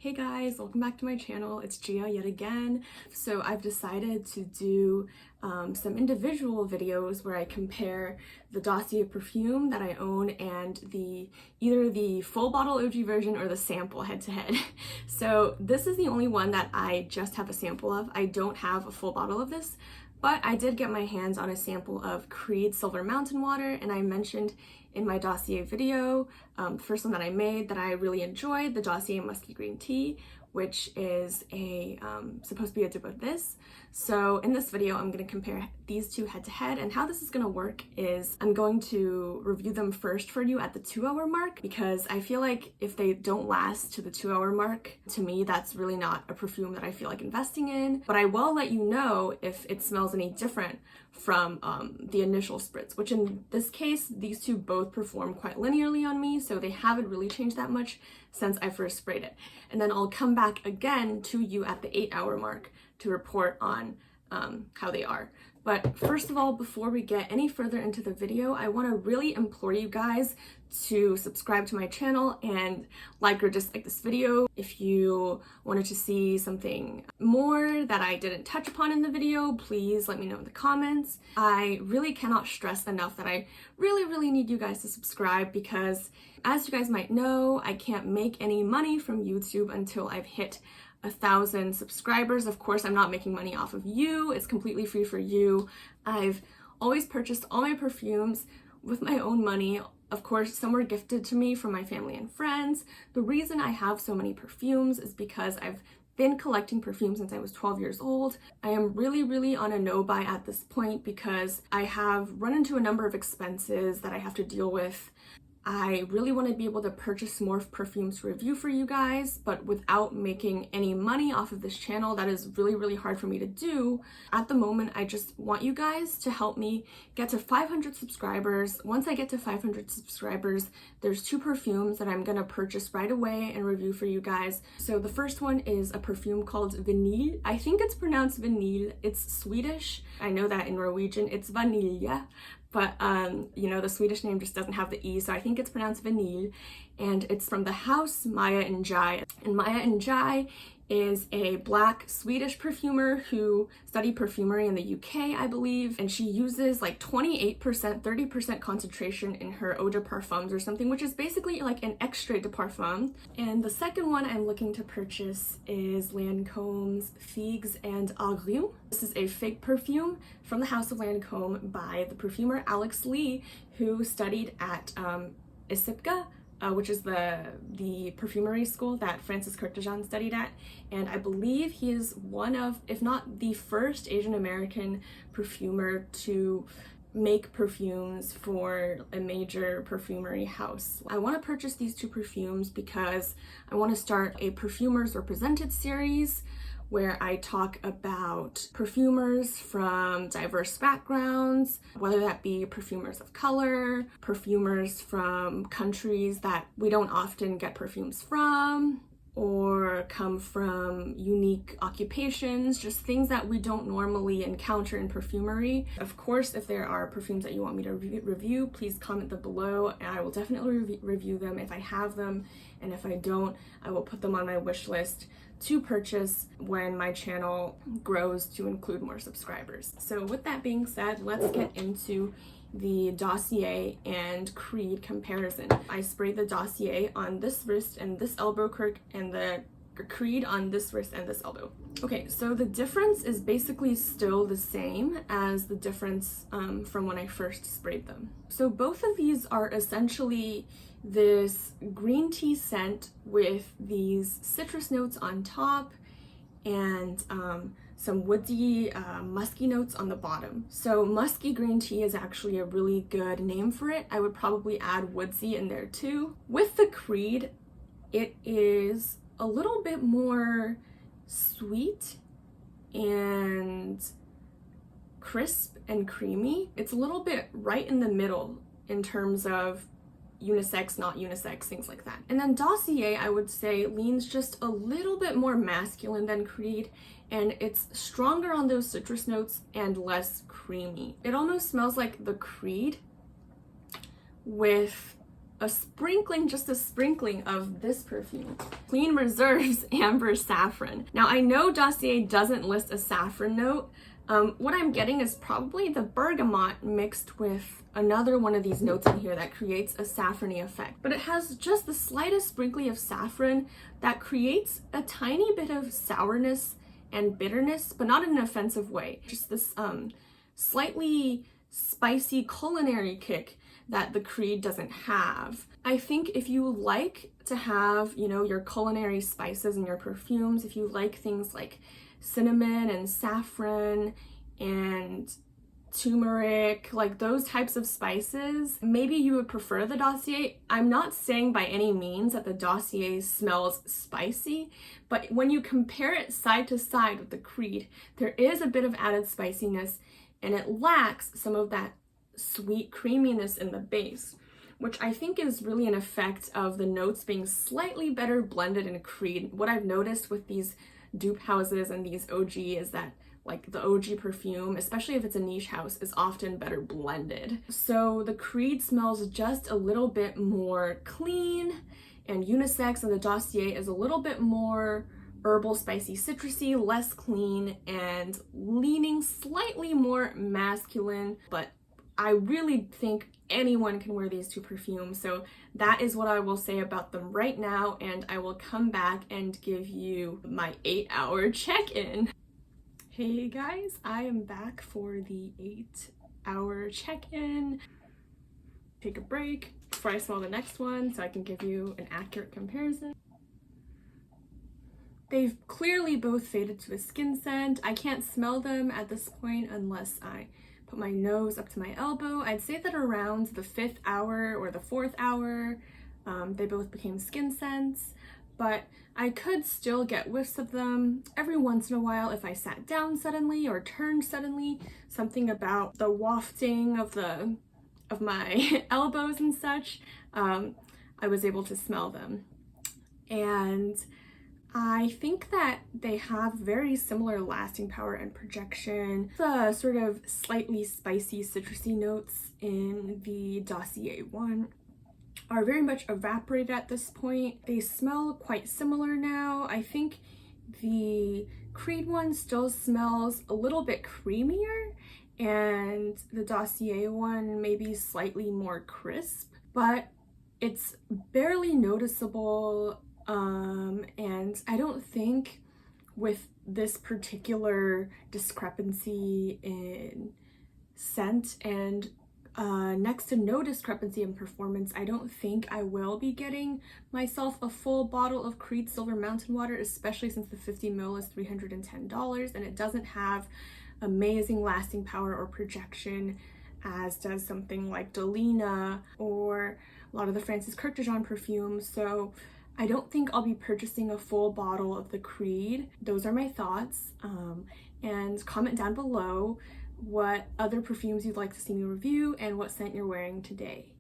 Hey guys, welcome back to my channel. It's Gia yet again. So I've decided to do some individual videos where I compare the Dossier perfume that I own and either the full bottle OG version or the sample head to head. So this is the only one that I just have a sample of. I don't have a full bottle of this, but I did get my hands on a sample of Creed Silver Mountain Water, and I mentioned in my Dossier video, the first one that I made, that I really enjoyed the Dossier Musky Green Tea, which is supposed to be a dupe of this. So in this video, I'm going to compare these two head to head, and how this is going to work is I'm going to review them first for you at the 2-hour mark, because I feel like if they don't last to the 2-hour mark, to me, that's really not a perfume that I feel like investing in. But I will let you know if it smells any different from the initial spritz, which in this case, these two both perform quite linearly on me, so they haven't really changed that much since I first sprayed it. And then I'll come back again to you at the 8-hour mark to report on how they are. But first of all, before we get any further into the video, I want to really implore you guys to subscribe to my channel and like or dislike this video. If you wanted to see something more that I didn't touch upon in the video, please let me know in the comments. I really cannot stress enough that I really need you guys to subscribe, because as you guys might know, I can't make any money from YouTube until I've hit 1,000 subscribers. Of course, I'm not making money off of you. It's completely free for you. I've always purchased all my perfumes with my own money. Of course, some were gifted to me from my family and friends. The reason I have so many perfumes is because I've been collecting perfume since I was 12 years old. I am really on a no-buy at this point because I have run into a number of expenses that I have to deal with. I really want to be able to purchase more perfumes to review for you guys, but without making any money off of this channel. That is really hard for me to do. At the moment, I just want you guys to help me get to 500 subscribers. Once I get to 500 subscribers, there's 2 perfumes that I'm gonna purchase right away and review for you guys. So the first one is a perfume called Vanille. I think it's pronounced Vanille. It's Swedish. I know that in Norwegian it's Vanilja, but you know, the Swedish name just doesn't have the E, so I think it's pronounced Vanille, and it's from the house Maja and Jai. And Maja and Jai is a black Swedish perfumer who studied perfumery in the UK, I believe, and she uses like 28%, 30% concentration in her eau de parfums or something, which is basically like an extrait de parfum. And the second one I'm looking to purchase is Lancome's Figues and Agrumes. This is a fig perfume from the house of Lancome by the perfumer Alex Lee, who studied at ISIPCA, which is the perfumery school that Francis Kurkdjian studied at, and I believe he is one of, if not the first, Asian American perfumer to make perfumes for a major perfumery house. I want to purchase these 2 perfumes because I want to start a Perfumers Represented series where I talk about perfumers from diverse backgrounds, whether that be perfumers of color, perfumers from countries that we don't often get perfumes from, or come from unique occupations, just things that we don't normally encounter in perfumery. Of course, if there are perfumes that you want me to review, please comment them below, and I will definitely review them if I have them, and if I don't, I will put them on my wish list to purchase when my channel grows to include more subscribers. So with that being said, let's get into the Dossier and Creed comparison. I sprayed the Dossier on this wrist and this elbow crick, and the Creed on this wrist and this elbow. Okay, so the difference is basically still the same as the difference from when I first sprayed them. So both of these are essentially this green tea scent with these citrus notes on top and some woody, musky notes on the bottom. So musky green tea is actually a really good name for it. I would probably add woodsy in there too. With the Creed, it is a little bit more sweet and crisp and creamy. It's a little bit right in the middle in terms of unisex, not unisex, things like that. And then Dossier, I would say, leans just a little bit more masculine than Creed, and it's stronger on those citrus notes and less creamy. It almost smells like the Creed with a sprinkling, just a sprinkling of this perfume. Clean Reserves Amber Saffron. Now I know Dossier doesn't list a saffron note. What I'm getting is probably the bergamot mixed with another one of these notes in here that creates a saffrony effect. But it has just the slightest sprinkling of saffron that creates a tiny bit of sourness and bitterness, but not in an offensive way. Just this slightly spicy culinary kick that the Creed doesn't have. I think if you like to have, you know, your culinary spices in your perfumes, if you like things like cinnamon and saffron and turmeric, like those types of spices, maybe you would prefer the Dossier. I'm not saying by any means that the Dossier smells spicy, but when you compare it side to side with the Creed, there is a bit of added spiciness and it lacks some of that sweet creaminess in the base, which I think is really an effect of the notes being slightly better blended in Creed. What I've noticed with these dupe houses and these OG is that like the OG perfume, especially if it's a niche house, is often better blended. So the Creed smells just a little bit more clean and unisex, and the Dossier is a little bit more herbal, spicy, citrusy, less clean, and leaning slightly more masculine. But I really think anyone can wear these two perfumes, so that is what I will say about them right now, and I will come back and give you my 8-hour check-in. Hey guys, I am back for the 8-hour check-in. Take a break before I smell the next one so I can give you an accurate comparison. They've clearly both faded to a skin scent. I can't smell them at this point unless I put my nose up to my elbow. I'd say that around the 5th hour or the 4th hour, they both became skin scents, but I could still get whiffs of them every once in a while if I sat down suddenly or turned suddenly. Something about the wafting of my elbows and such, I was able to smell them. And I think that they have very similar lasting power and projection. The sort of slightly spicy, citrusy notes in the Dossier one are very much evaporated at this point. They smell quite similar now. I think the Creed one still smells a little bit creamier, and the Dossier one maybe slightly more crisp, but it's barely noticeable. And I don't think with this particular discrepancy in scent and next to no discrepancy in performance, I don't think I will be getting myself a full bottle of Creed Silver Mountain Water, especially since the 50 ml is $310 and it doesn't have amazing lasting power or projection as does something like Delina or a lot of the Francis Kurkdjian perfumes. So I don't think I'll be purchasing a full bottle of the Creed. Those are my thoughts. And comment down below what other perfumes you'd like to see me review and what scent you're wearing today.